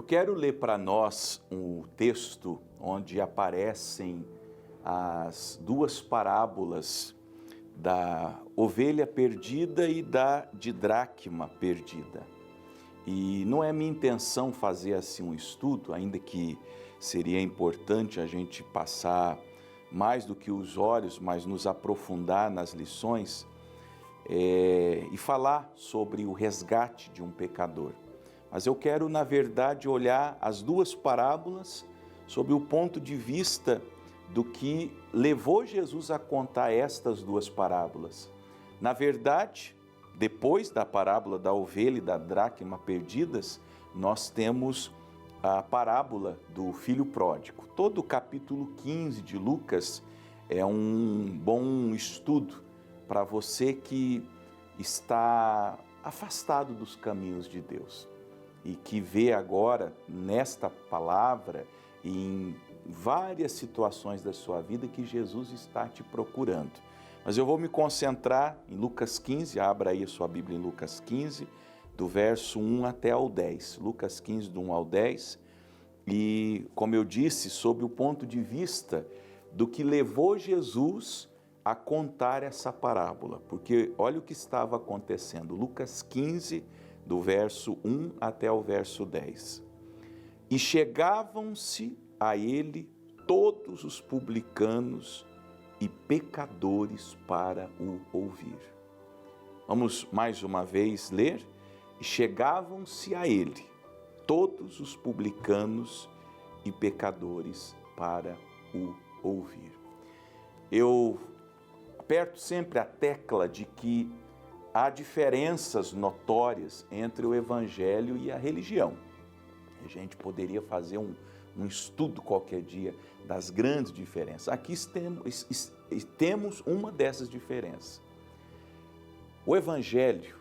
quero ler para nós um texto onde aparecem as duas parábolas da ovelha perdida e da didracma perdida. E não é minha intenção fazer assim um estudo, ainda que seria importante a gente passar mais do que os olhos, mas nos aprofundar nas lições e falar sobre o resgate de um pecador. Mas eu quero, na verdade, olhar as duas parábolas sob o ponto de vista do que levou Jesus a contar estas duas parábolas. Na verdade, depois da parábola da ovelha e da dracma perdidas, nós temos a parábola do filho pródigo. Todo o capítulo 15 de Lucas é um bom estudo para você que está afastado dos caminhos de Deus e que vê agora nesta palavra e em várias situações da sua vida que Jesus está te procurando. Mas eu vou me concentrar em Lucas 15, abra aí a sua Bíblia em Lucas 15, do verso 1 até ao 10. Lucas 15, do 1 ao 10. E, como eu disse, sob o ponto de vista do que levou Jesus a contar essa parábola. Porque olha o que estava acontecendo. Lucas 15, do verso 1 até o verso 10. E chegavam-se a ele todos os publicanos e pecadores para o ouvir. Vamos mais uma vez ler. E chegavam-se a ele todos os publicanos e pecadores para o ouvir. Eu aperto sempre a tecla de que há diferenças notórias entre o evangelho e a religião. A gente poderia fazer um estudo qualquer dia das grandes diferenças. Aqui temos uma dessas diferenças. O evangelho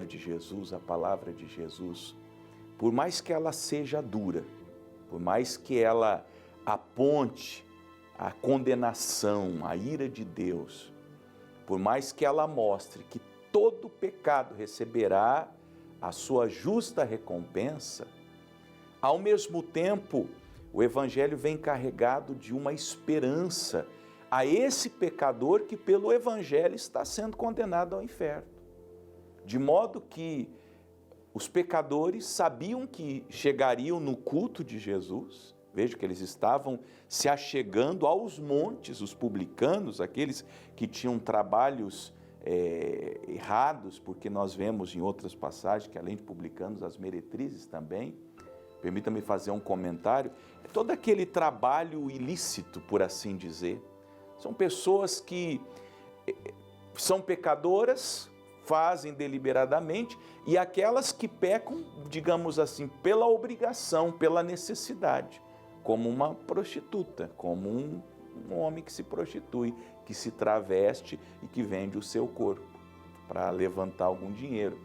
de Jesus, a palavra de Jesus, por mais que ela seja dura, por mais que ela aponte a condenação, a ira de Deus, por mais que ela mostre que todo pecado receberá a sua justa recompensa, ao mesmo tempo, o Evangelho vem carregado de uma esperança a esse pecador que pelo Evangelho está sendo condenado ao inferno. De modo que os pecadores sabiam que chegariam no culto de Jesus. Veja que eles estavam se achegando aos montes, os publicanos, aqueles que tinham trabalhos errados, porque nós vemos em outras passagens que além de publicanos, as meretrizes também. Permita-me fazer um comentário. Todo aquele trabalho ilícito, por assim dizer, são pessoas que são pecadoras, fazem deliberadamente, e aquelas que pecam, digamos assim, pela obrigação, pela necessidade, como uma prostituta, como um homem que se prostitui, que se traveste e que vende o seu corpo para levantar algum dinheiro.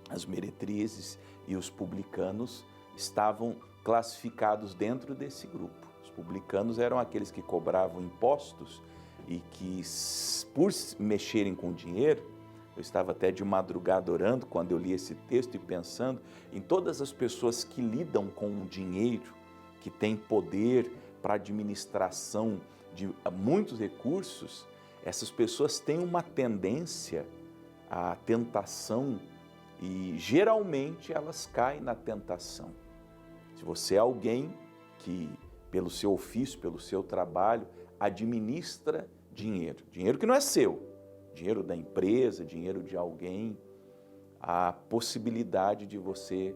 As meretrizes e os publicanos estavam classificados dentro desse grupo. Os publicanos eram aqueles que cobravam impostos e que, por mexerem com dinheiro, eu estava até de madrugada orando quando eu li esse texto e pensando em todas as pessoas que lidam com o dinheiro, que têm poder para administração de muitos recursos. Essas pessoas têm uma tendência à tentação e geralmente elas caem na tentação. Se você é alguém que, pelo seu ofício, pelo seu trabalho, administra dinheiro que não é seu, dinheiro da empresa, dinheiro de alguém, há possibilidade de você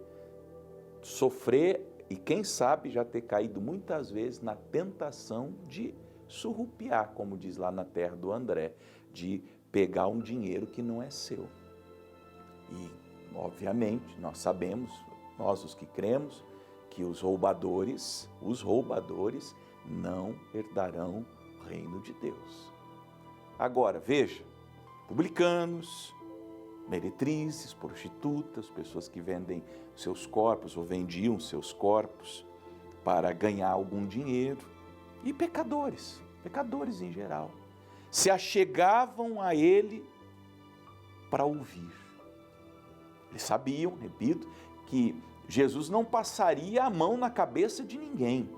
sofrer e, quem sabe, já ter caído muitas vezes na tentação de surrupiar, como diz lá na terra do André, de pegar um dinheiro que não é seu. E, obviamente, nós sabemos, nós os que cremos, que os roubadores não herdarão o reino de Deus. Agora, veja, publicanos, meretrizes, prostitutas, pessoas que vendem seus corpos ou vendiam seus corpos para ganhar algum dinheiro, e pecadores em geral, se achegavam a ele para ouvir. Eles sabiam, repito, que Jesus não passaria a mão na cabeça de ninguém.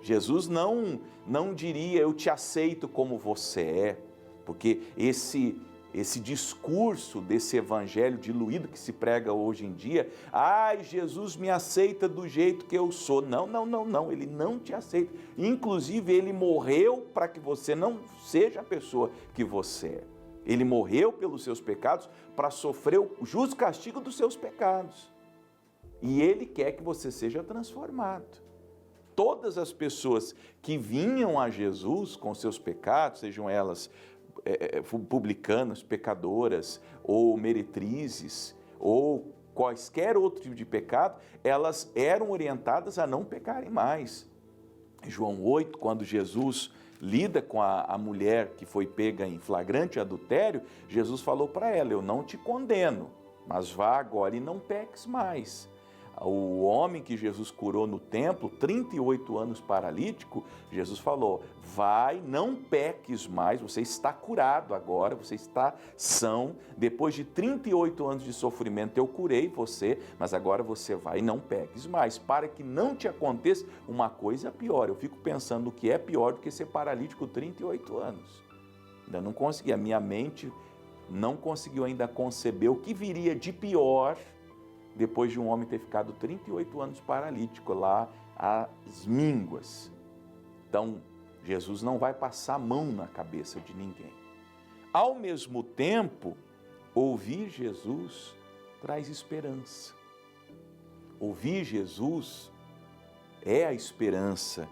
Jesus não diria, eu te aceito como você é, porque esse discurso desse evangelho diluído que se prega hoje em dia, ai, Jesus me aceita do jeito que eu sou. Não, ele não te aceita. Inclusive, ele morreu para que você não seja a pessoa que você é. Ele morreu pelos seus pecados para sofrer o justo castigo dos seus pecados. E ele quer que você seja transformado. Todas as pessoas que vinham a Jesus com seus pecados, sejam elas publicanas, pecadoras, ou meretrizes, ou quaisquer outro tipo de pecado, elas eram orientadas a não pecarem mais. João 8, quando Jesus lida com a mulher que foi pega em flagrante adultério, Jesus falou para ela, eu não te condeno, mas vá agora e não peques mais. O homem que Jesus curou no templo, 38 anos paralítico, Jesus falou, vai, não peques mais, você está curado agora, você está são, depois de 38 anos de sofrimento eu curei você, mas agora você vai e não peques mais, para que não te aconteça uma coisa pior. Eu fico pensando o que é pior do que ser paralítico 38 anos. Ainda não consegui, a minha mente não conseguiu ainda conceber o que viria de pior depois de um homem ter ficado 38 anos paralítico lá às mínguas. Então, Jesus não vai passar a mão na cabeça de ninguém. Ao mesmo tempo, ouvir Jesus traz esperança. Ouvir Jesus é a esperança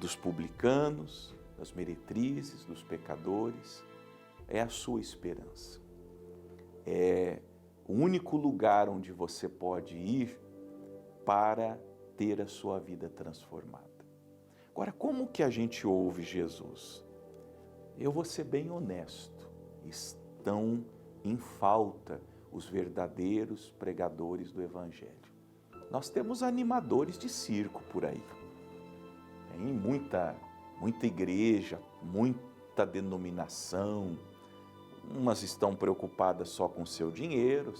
dos publicanos, das meretrizes, dos pecadores, é a sua esperança. É o único lugar onde você pode ir para ter a sua vida transformada. Agora, como que a gente ouve Jesus? Eu vou ser bem honesto, estão em falta os verdadeiros pregadores do Evangelho. Nós temos animadores de circo por aí. Tem muita igreja, muita denominação. Umas estão preocupadas só com o seu dinheiro,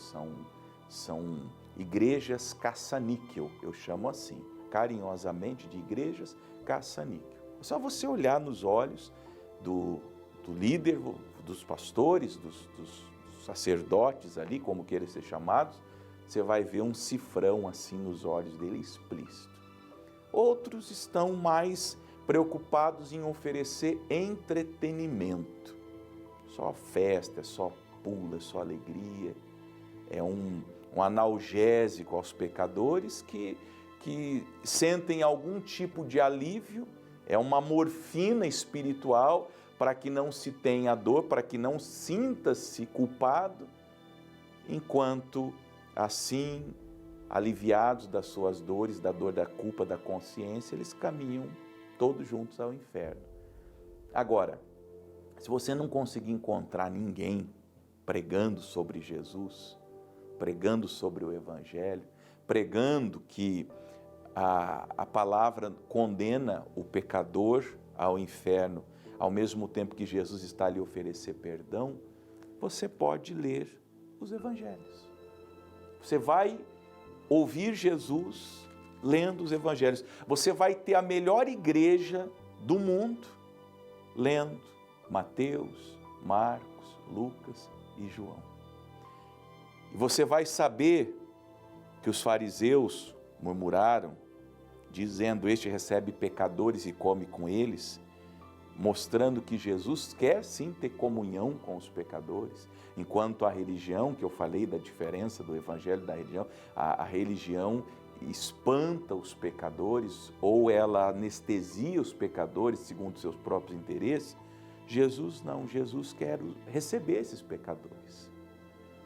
são igrejas caça-níquel, eu chamo assim, carinhosamente de igrejas caça-níquel. É só você olhar nos olhos do líder, dos pastores, dos sacerdotes ali, como queiram ser chamados, você vai ver um cifrão assim nos olhos dele explícito. Outros estão mais preocupados em oferecer entretenimento. Só festa, só pula, só alegria. É um analgésico aos pecadores que sentem algum tipo de alívio. É uma morfina espiritual para que não se tenha dor, para que não sinta-se culpado, enquanto assim, aliviados das suas dores, da dor da culpa, da consciência, eles caminham todos juntos ao inferno. Agora, se você não conseguir encontrar ninguém pregando sobre Jesus, pregando sobre o Evangelho, pregando que a palavra condena o pecador ao inferno, ao mesmo tempo que Jesus está a lhe oferecer perdão, você pode ler os Evangelhos. Você vai ouvir Jesus lendo os Evangelhos. Você vai ter a melhor igreja do mundo lendo Mateus, Marcos, Lucas e João. E você vai saber que os fariseus murmuraram, dizendo, este recebe pecadores e come com eles, mostrando que Jesus quer sim ter comunhão com os pecadores, enquanto a religião, que eu falei da diferença do evangelho da religião, a religião espanta os pecadores ou ela anestesia os pecadores segundo seus próprios interesses. Jesus não, Jesus quer receber esses pecadores.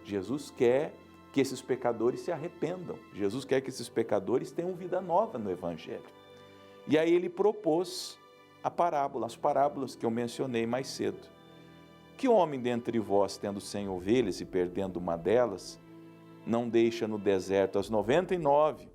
Jesus quer que esses pecadores se arrependam. Jesus quer que esses pecadores tenham vida nova no Evangelho. E aí ele propôs as parábolas que eu mencionei mais cedo. Que homem dentre vós, tendo 100 ovelhas e perdendo uma delas, não deixa no deserto as 99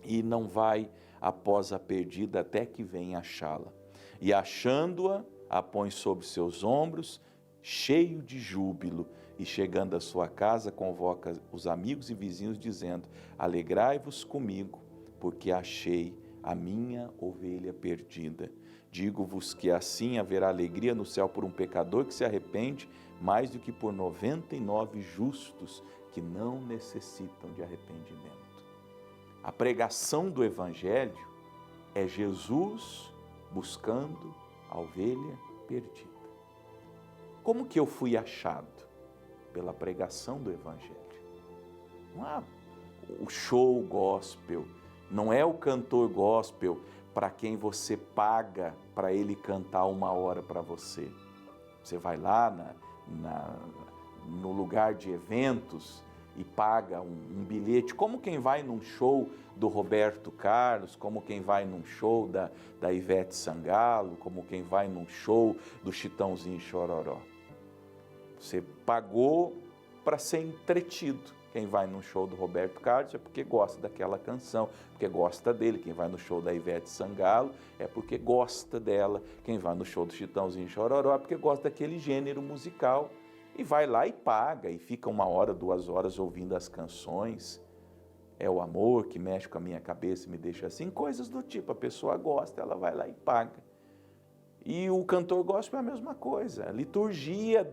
e não vai após a perdida até que venha achá-la? E achando-a, a põe sobre seus ombros, cheio de júbilo, e chegando à sua casa, convoca os amigos e vizinhos, dizendo: alegrai-vos comigo, porque achei a minha ovelha perdida. Digo-vos que assim haverá alegria no céu por um pecador que se arrepende, mais do que por 99 justos que não necessitam de arrependimento. A pregação do Evangelho é Jesus buscando a ovelha perdida. Como que eu fui achado? Pela pregação do Evangelho. Não é o show gospel, não é o cantor gospel para quem você paga para ele cantar 1 hora para você. Você vai lá no lugar de eventos e paga um bilhete, como quem vai num show do Roberto Carlos, como quem vai num show da Ivete Sangalo, como quem vai num show do Chitãozinho Chororó. Você pagou para ser entretido. Quem vai no show do Roberto Carlos é porque gosta daquela canção, porque gosta dele. Quem vai no show da Ivete Sangalo é porque gosta dela. Quem vai no show do Chitãozinho Chororó é porque gosta daquele gênero musical. E vai lá e paga, e fica 1 hora, 2 horas ouvindo as canções. É o amor que mexe com a minha cabeça e me deixa assim, coisas do tipo. A pessoa gosta, ela vai lá e paga. E o cantor gospel é a mesma coisa, a liturgia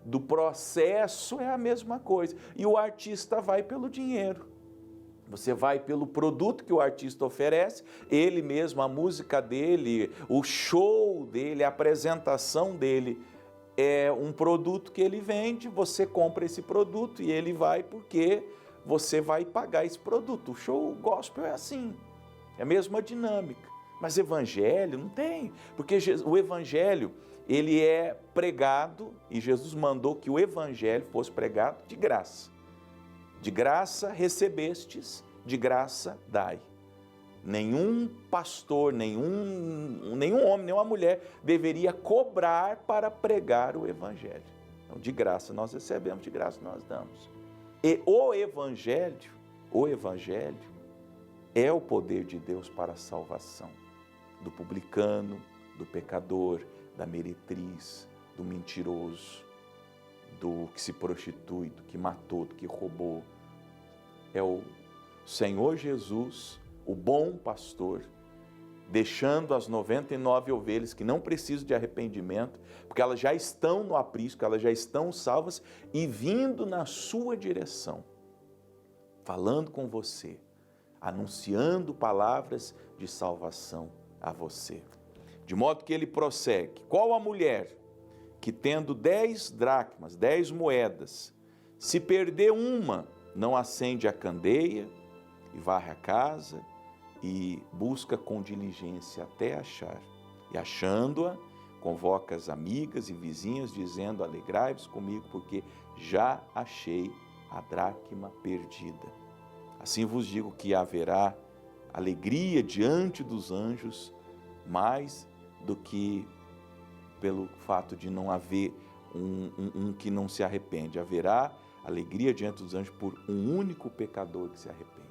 do processo é a mesma coisa. E o artista vai pelo dinheiro. Você vai pelo produto que o artista oferece, ele mesmo, a música dele, o show dele, a apresentação dele é um produto que ele vende, você compra esse produto e ele vai porque você vai pagar esse produto. O show gospel é assim, é a mesma dinâmica. Mas evangelho não tem, porque o evangelho, ele é pregado, e Jesus mandou que o evangelho fosse pregado de graça. De graça recebestes, de graça dai. Nenhum pastor, nenhum homem, nenhuma mulher deveria cobrar para pregar o evangelho. Então, de graça nós recebemos, de graça nós damos. E o evangelho é o poder de Deus para a salvação do publicano, do pecador, da meretriz, do mentiroso, do que se prostitui, do que matou, do que roubou. É o Senhor Jesus, o bom pastor, deixando as 99 ovelhas que não precisam de arrependimento, porque elas já estão no aprisco, elas já estão salvas, e vindo na sua direção, falando com você, anunciando palavras de salvação a você. De modo que ele prossegue: qual a mulher que, tendo 10 dracmas, 10 moedas, se perder uma, não acende a candeia e varre a casa e busca com diligência até achar? E achando-a, convoca as amigas e vizinhas, dizendo: alegrai-vos comigo, porque já achei a dracma perdida. Assim vos digo que haverá alegria diante dos anjos, mais do que pelo fato de não haver um que não se arrepende. Haverá alegria diante dos anjos por um único pecador que se arrepende.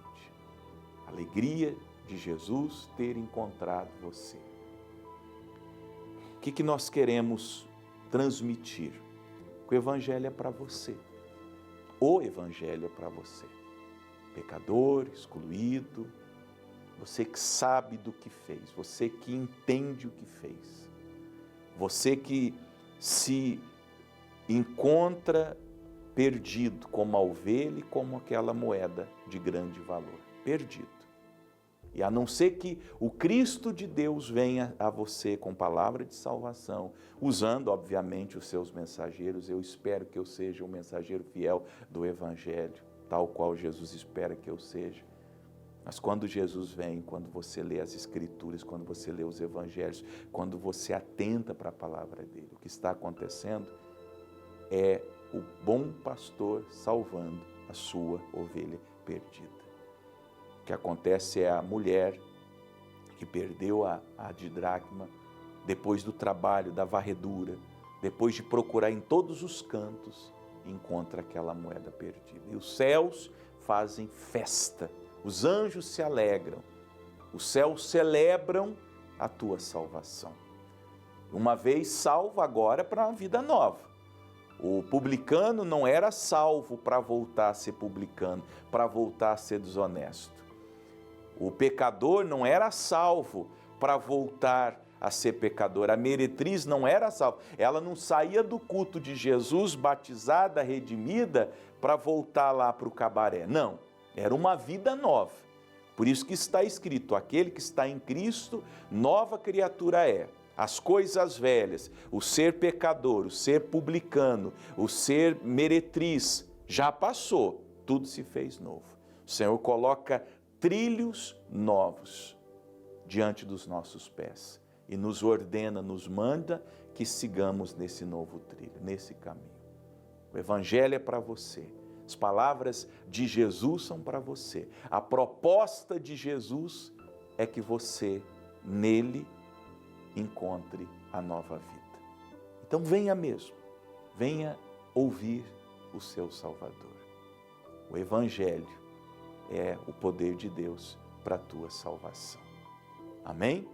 Alegria de Jesus ter encontrado você. O que nós queremos transmitir? O Evangelho é para você. O Evangelho é para você. Pecador, excluído, você que sabe do que fez, você que entende o que fez, você que se encontra perdido como a ovelha e como aquela moeda de grande valor, perdido. E a não ser que o Cristo de Deus venha a você com palavra de salvação, usando, obviamente, os seus mensageiros, eu espero que eu seja um mensageiro fiel do Evangelho, tal qual Jesus espera que eu seja. Mas quando Jesus vem, quando você lê as Escrituras, quando você lê os Evangelhos, quando você atenta para a palavra dele, o que está acontecendo é o bom pastor salvando a sua ovelha perdida. O que acontece é a mulher que perdeu a didracma depois do trabalho, da varredura, depois de procurar em todos os cantos, encontra aquela moeda perdida. E os céus fazem festa, os anjos se alegram, os céus celebram a tua salvação. Uma vez salvo, agora para uma vida nova. O publicano não era salvo para voltar a ser publicano, para voltar a ser desonesto. O pecador não era salvo para voltar a ser pecador. A meretriz não era salva. Ela não saía do culto de Jesus, batizada, redimida, para voltar lá para o cabaré. Não, era uma vida nova. Por isso que está escrito, aquele que está em Cristo, nova criatura é. As coisas velhas, o ser pecador, o ser publicano, o ser meretriz, já passou, tudo se fez novo. O Senhor coloca trilhos novos diante dos nossos pés e nos ordena, nos manda que sigamos nesse novo trilho, nesse caminho. O Evangelho é para você, as palavras de Jesus são para você, a proposta de Jesus é que você, nele, encontre a nova vida. Então venha mesmo, venha ouvir o seu Salvador. O Evangelho é o poder de Deus para a tua salvação. Amém?